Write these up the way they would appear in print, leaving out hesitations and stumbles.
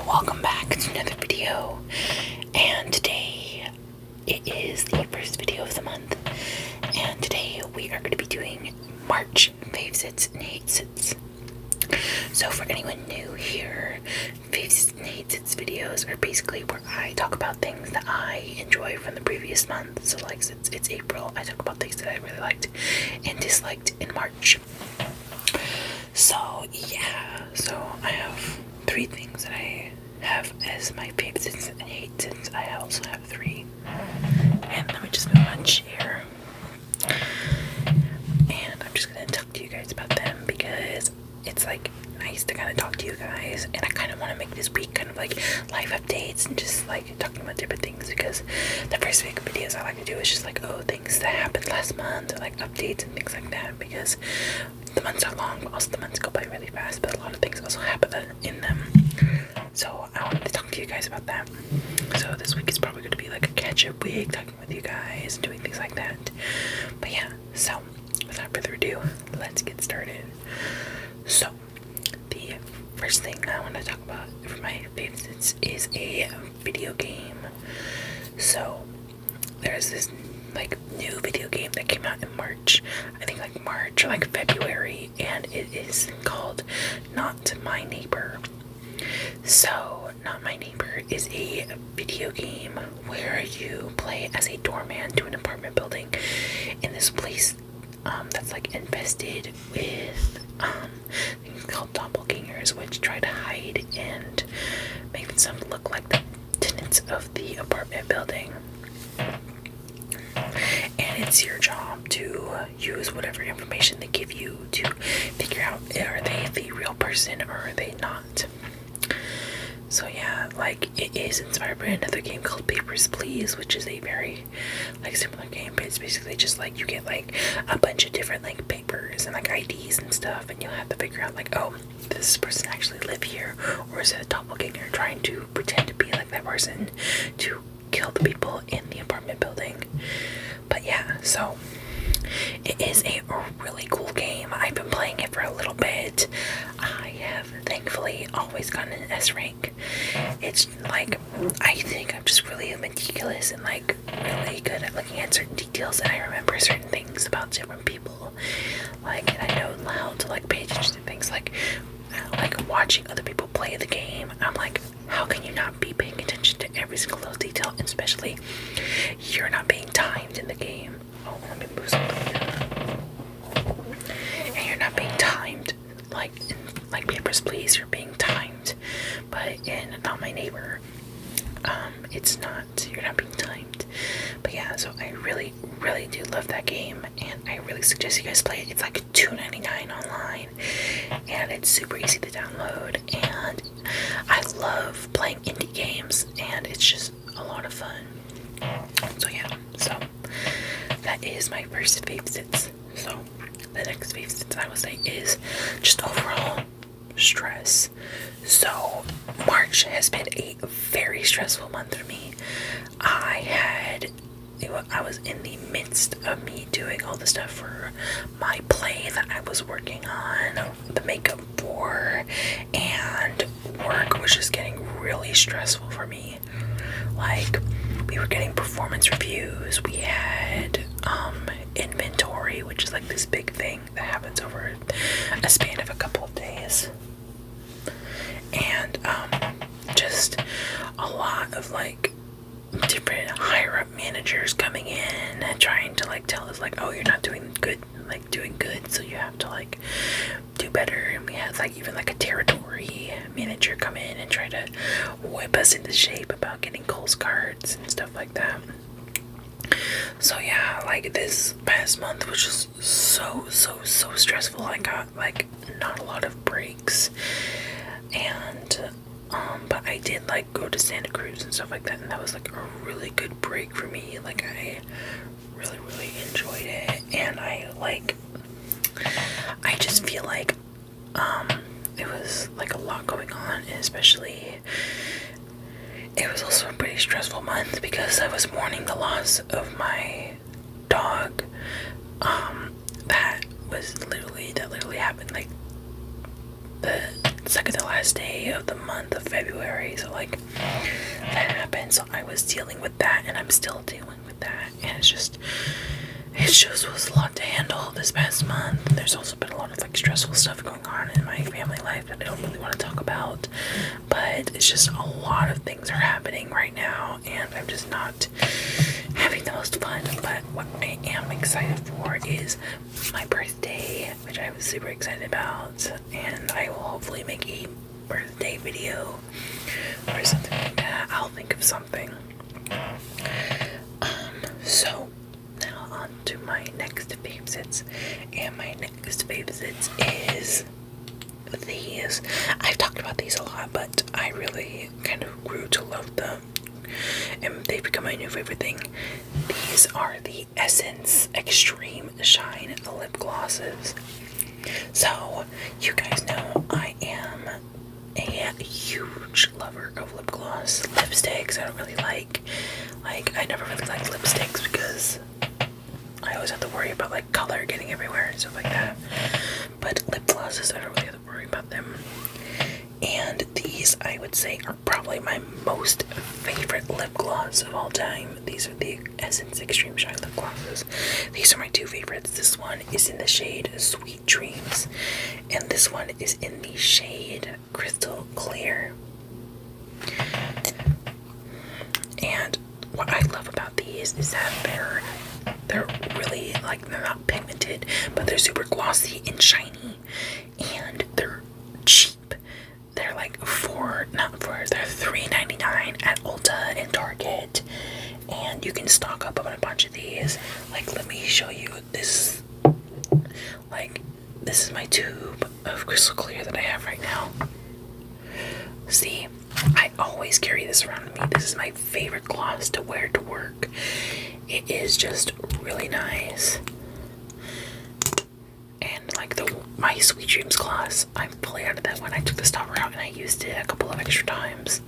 welcome back to another video. And today it is the first video of the month, and today we are going to be doing March favorites and hate-sits. So for anyone new here, favorites and hate-sits videos are basically where I talk about things that I enjoy from the previous month. So like since it's April, I talk about things that I really liked and disliked in March. So yeah, so I have 3 things that I have as my favorites and hate-sits. I also have 3. And let me just move my chair. And I'm just gonna talk to you guys about them because it's like nice to kind of talk to you guys, and I kind of want to make this week kind of like live updates and just like talking about different things, because the first week of videos I like to do is just like, oh, things that happened last month, or like updates and things like that, because the months are long, but also the months go by really fast, but a lot of things also happen in them. So I wanted to talk to you guys about that. So this week is probably going to be like a catch-up week, talking with you guys and doing things like that. But yeah, so without further ado, let's get started. So the first thing I want to talk about for my favorites is a video game. So there's this like new video game that came out in March, I think like March or like February, and it is called Not My Neighbor. So Not My Neighbor is a video game where you play as a doorman to an apartment building in this place that's like infested with things called doppelgangers, which try to hide and make themselves look like the tenants of the apartment building. And it's your job to use whatever information they give you to figure out, are they the real person or are they not. So yeah, like it is inspired by another game called Papers, Please, which is a very like similar game, but it's basically just like you get like a bunch of different like papers and like IDs and stuff, and you'll have to figure out like, oh, does this person actually live here, or is it a doppelganger trying to pretend to be like that person to kill the people in the apartment building. But yeah, so it is a really cool game. I've been playing it for a little bit. I have thankfully always gotten an S rank. It's like, I think I'm just really meticulous and like really good at looking at certain details, and I remember certain things about different people. Like, and I know how to like pay attention to things like watching other people play the game. I'm like, how can you not be paying attention to every single little detail, and especially you're not being timed in the game. Oh, let me move something here. And you're not being timed like in like Papers, Please, you're being timed, but in Not My Neighbor, it's not, you're not being timed. But yeah, so I really do love that game, and I really suggest you guys play it. It's like $2.99 online, and it's super easy to download, and I love playing indie games, and it's just a lot of fun. So yeah, so that is my first favorites. So the next favorites I would say is just overall stress. So March has been a very stressful month for me. I was in the midst of me doing all the stuff for my play that I was working on, the makeup for, and work was just getting really stressful for me. Like, we were getting performance reviews, we had inventory, which is like this big thing that happens over a span of a couple of days, and just a lot of like different higher up managers coming in and trying to like tell us like, oh, you're not doing good, so you have to like do better. And we had like even like a territory manager come in and try to whip us into shape about getting goals cards and stuff like that. So yeah, like this past month was just so stressful. I got like not a lot of breaks, and but I did like go to Santa Cruz and stuff like that, and that was like a really good break for me. Like I really enjoyed it, and I just feel like it was like a lot going on, and especially it was also a pretty stressful month because I was mourning the loss of my dog. That literally happened like the like the last day of the month of February, so like that happened. So I was dealing with that, and I'm still dealing with that, and it just was a lot to handle this past month. There's also been a lot of like stressful stuff going on in my family life that I don't really want to talk about, but it's just a lot of things are happening right now, and I'm just not having the most fun. But what I am excited for is my birthday, which I was super excited about, and I will hopefully make a birthday video or something like that. I'll think of something. So now on to my next favorites, and my next favorites is these. I've talked about these a lot, but I really kind of grew to love them, and they've become my new favorite thing. These are the Essence Extreme Shine lip glosses. So you guys know I am a huge lover of lip gloss. Lipsticks I don't really like I never really liked lipsticks because I always have to worry about like color getting everywhere and stuff like that. But lip glosses, I don't really have to worry about them. And these, I would say, are probably my most favorite lip gloss of all time. These are the Essence Extreme Shine lip glosses. These are my two favorites. This one is in the shade Sweet Dreams, and this one is in the shade Crystal Clear. And what I love about these is that they're really, like, they're not pigmented, but they're super glossy and shiny, and they're cheap. They're like they're $3.99 at Ulta and Target, and you can stock up on a bunch of these. Like, let me show you this. Like, this is my tube of Crystal Clear that I have right now. See, I always carry this around with me. This is my favorite gloss to wear to work. It is just really nice. And like my Sweet Dreams gloss, I'm fully out of that one. I took the stopper out and I used it a couple of extra times.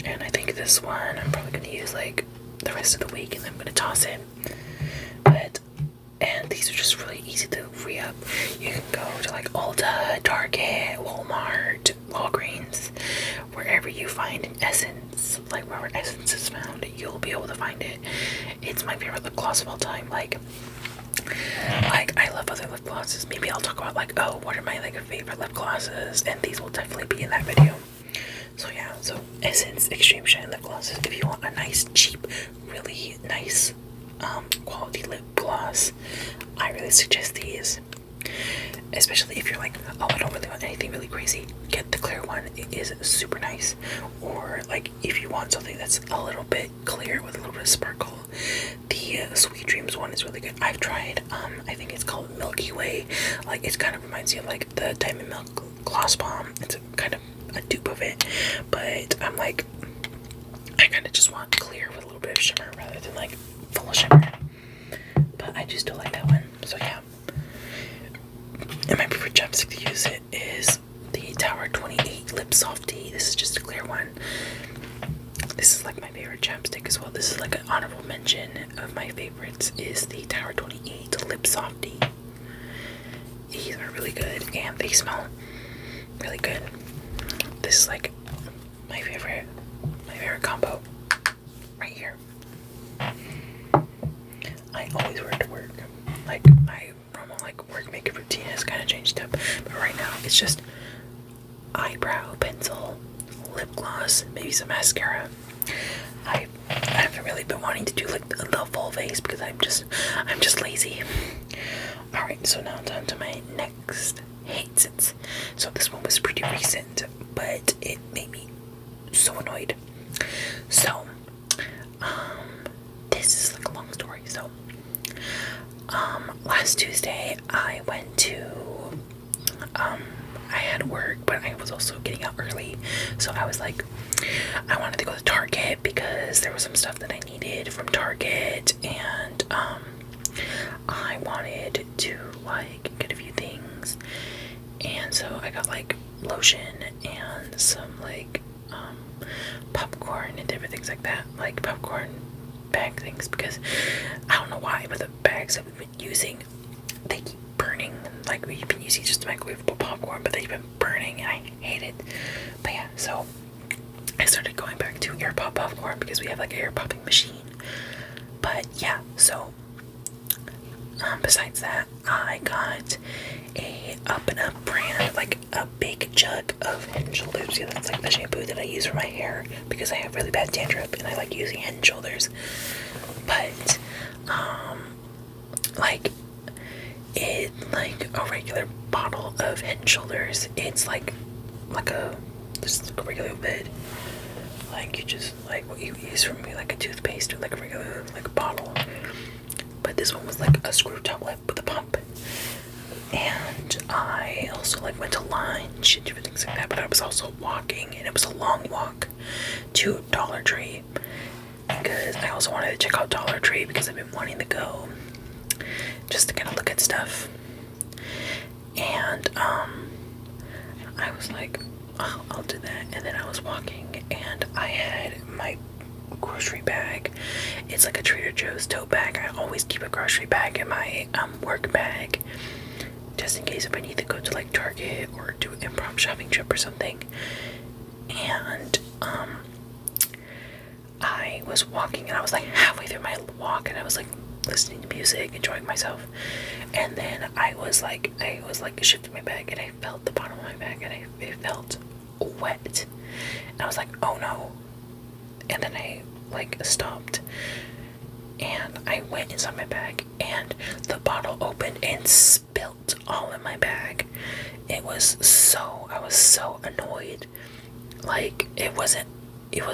And I think this one I'm probably going to use like the rest of the week, and then I'm going to toss it. And these are just really easy to re-up. You can go to like Ulta, Target, Walmart, Walgreens, wherever you find an Essence, like wherever Essence is found, you'll be able to find it. It's my favorite lip gloss of all time. Like I love other lip glosses. Maybe I'll talk about like, oh, what are my like favorite lip glosses, and these will definitely be in that video. So yeah, so Essence Extreme Shine lip glosses. If you want a nice, cheap, really nice quality lip gloss, I really suggest these. Especially if you're like, oh, I don't really want anything really crazy, get the clear one. It is super nice. Or like if you want something that's a little bit clear with a little bit of sparkle, the Sweet Dreams one is really good. I've tried, I think it's called Milky Way. Like, it kind of reminds you of like the Diamond Milk Gloss Bomb. It's kind of a dupe of it, but I'm like, I kind of just want clear with a little bit of shimmer rather than like full of shimmer. But I just do like that one. So yeah. And my preferred chapstick to use it is the Tower 28 Lip Softy. This is just a clear one. This is like my favorite chapstick as well. This is like an honorable mention of my favorites, is the Tower 28 Lip Softy. These are really good and they smell really good. This is like my favorite combo right here. I always wear it to work. Like, my normal like work makeup routine has kind of changed up, but right now it's just eyebrow pencil, lip gloss, maybe some mascara. I haven't really been wanting to do like the full face because I'm just lazy. Alright, so now down to my next hate sense. So this one was pretty recent, but it made me so annoyed. So this is like a long story. So last Tuesday I went to I had work, but I was also getting out early, so I was like, I wanted to go to Target because there was some stuff that I needed from Target, and I wanted to like get a few things, and so I got like lotion and some like popcorn and different things like that, like popcorn bag things, because I don't know why, but the bags that we've been using, they keep burning like we've been using just microwavable popcorn, but they've been burning and I hate it. But yeah, so I started going back to air pop popcorn because we have like an air popping machine. But yeah, so besides that, I got a Up and Up brand, like a big jug of Head and Shoulders. Yeah, that's like the shampoo that I use for my hair because I have really bad dandruff and I like using Head and Shoulders. But like a regular bottle of Head and Shoulders, it's like a just a regular lid. Like you just like what you use for me, like a toothpaste or like a regular like bottle. But this one was like a screw top lip with a pump. And I also like went to lunch and different things like that, but I was also walking, and it was a long walk to Dollar Tree because I also wanted to check out Dollar Tree because I've been wanting to go just to kind of look at stuff. And I was like, oh, I'll do that. And then I was walking and I had my grocery bag. It's like a Trader Joe's tote bag. I always keep a grocery bag in my work bag just in case if I need to go to like Target or do an improv shopping trip or something. And I was walking and I was like halfway through my walk and I was like listening to music, enjoying myself, and then I was like shifting my bag and I felt the bottom of my bag and it felt wet and I was like, oh no. And then I like stopped and I went inside my bag and the bottle opened and spilt all in my bag. I was so annoyed. Like it was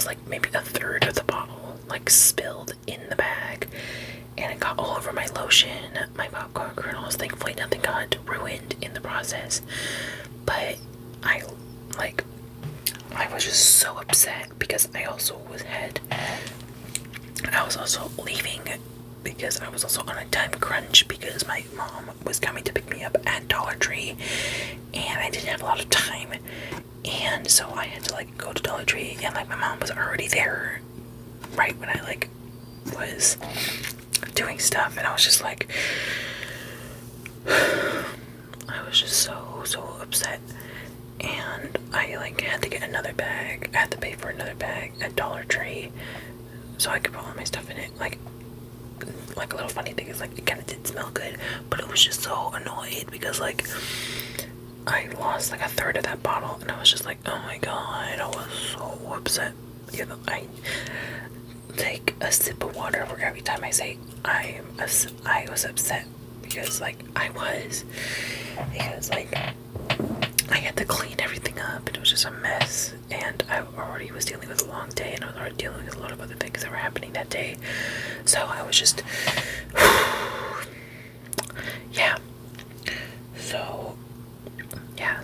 like maybe a third of the bottle like spilled in the bag and it got all over my lotion, my popcorn kernels. Thankfully nothing got ruined in the process, but I was just so upset because I was also leaving because I was also on a time crunch because my mom was coming to pick me up at Dollar Tree and I didn't have a lot of time, and so I had to like go to Dollar Tree and like my mom was already there right when I like was doing stuff, and I was just like I was just so upset. And I like had to get another bag. I had to pay for another bag at Dollar Tree so I could put all my stuff in it. Like a little funny thing is like it kind of did smell good, but it was just so annoyed because like I lost like a third of that bottle and I was just like, oh my god, I was so upset. You know, I take a sip of water for every time I say I was upset because like because like I had to clean everything up and it was just a mess, and I already was dealing with a long day and I was already dealing with a lot of other things that were happening that day, so I was just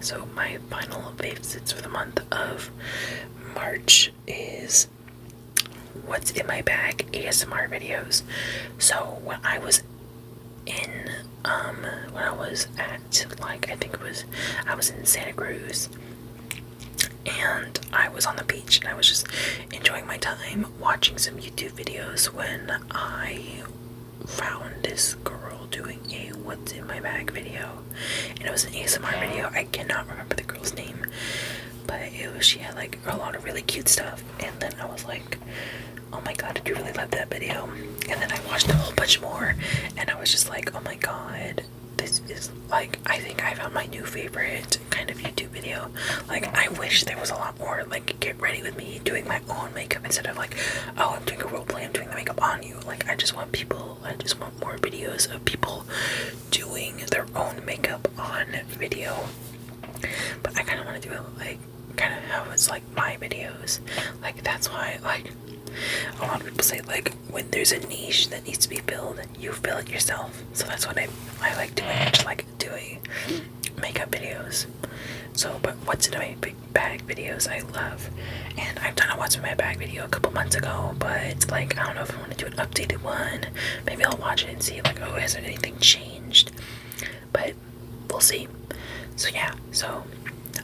so my final favorites for the month of March is what's in my bag ASMR videos. So when I was at like I was in Santa Cruz and I was on the beach and I was just enjoying my time watching some YouTube videos when I found this girl doing a what's in my bag video, and it was an ASMR video. I cannot remember the girl's name, but she had like a lot of really cute stuff, and then I was like, oh my god, did you really love that video? And then I watched a whole bunch more and I was just like, oh my god, this is like, I think I found my new favorite kind of YouTube video. Like I wish there was a lot more like get ready with me doing my own makeup instead of like, oh, I'm doing a role play, I'm doing the makeup on you. Like I just want more videos of people doing their own makeup on video. But I kind of want to do it like kind of how it's like my videos. Like that's why like a lot of people say like when there's a niche that needs to be filled, you fill it yourself. So that's what I like doing. I just like doing makeup videos. So, but what's in my big bag videos I love, and I've done a what's in my bag video a couple months ago, but like I don't know if I want to do an updated one. Maybe I'll watch it and see like, oh, has anything changed? But we'll see. So yeah, so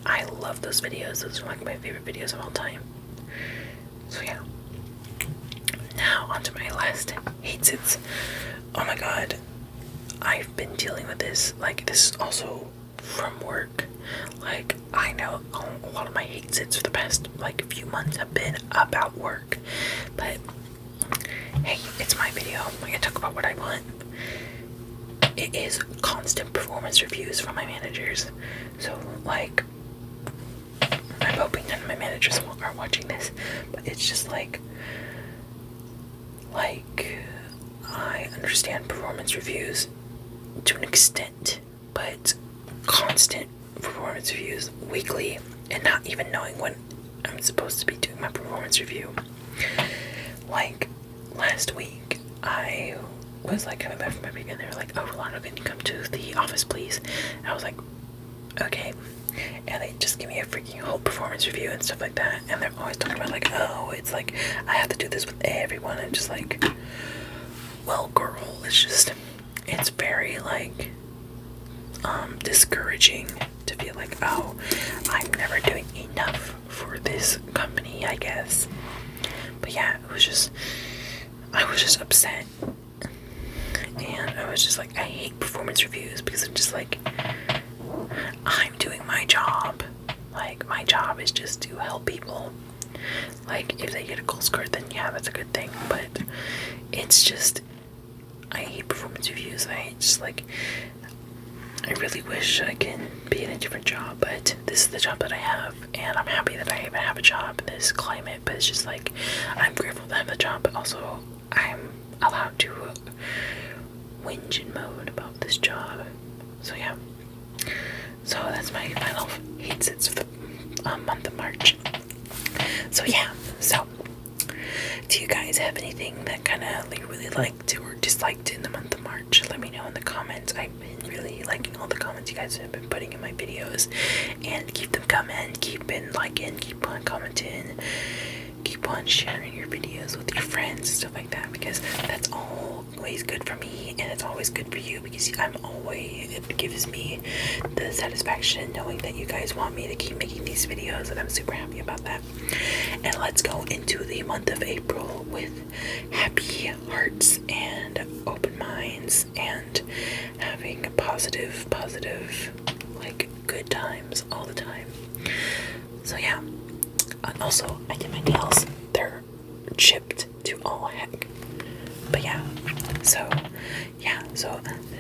I love those videos. Those are like my favorite videos of all time. So yeah. Now onto my last hates it's. Oh my god. I've been dealing with this. Like, this is also from work. Like, I know a lot of my hate sits for the past like few months have been about work, but hey, it's my video. I'm gonna talk about what I want. It is constant performance reviews from my managers. So like, I'm hoping none of my managers are watching this, but it's just like I understand performance reviews to an extent, but constant performance reviews weekly and not even knowing when I'm supposed to be doing my performance review. Like last week, I was like coming back from my weekend. They were like, "Oh, Rolando, can you come to the office, please?" And I was like, "Okay." And they just give me a freaking whole performance review and stuff like that. And they're always talking about like, "Oh, it's like I have to do this with everyone." And just like, well, girl, it's very like discouraging to feel like, oh, I'm never doing enough for this company, I guess. But yeah, I was just upset. And I was just like, I hate performance reviews because I'm just like, I'm doing my job. Like, my job is just to help people. Like, if they get a gold score, then yeah, that's a good thing. But it's just, I hate performance reviews. I really wish I can be in a different job, but this is the job that I have, and I'm happy that I even have a job in this climate. But it's just like, I'm grateful to have the job, but also I'm allowed to whinge and moan about this job. So yeah, so that's my final hate sits for the month of March. So yeah, so do you guys have anything that kind of like really liked or disliked in the month of March? Let me know in the comments. I've been really liking all the comments you guys have been putting in my videos, and keep them coming, keep on liking, keep on commenting, keep on sharing your videos with your friends and stuff like that, because that's always good for me, and it's always good for you, because it gives me the satisfaction knowing that you guys want me to keep making these videos, and I'm super happy about that. And let's go into the month of April with happy hearts and open minds and having positive, like good times all the time. So yeah. And also, I did my nails. They're chipped to all heck. But yeah, so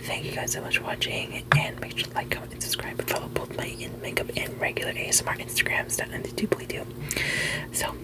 thank you guys so much for watching, and make sure to like, comment, and subscribe, and follow both my makeup and regular ASMR Instagrams down in the doobly-doo. So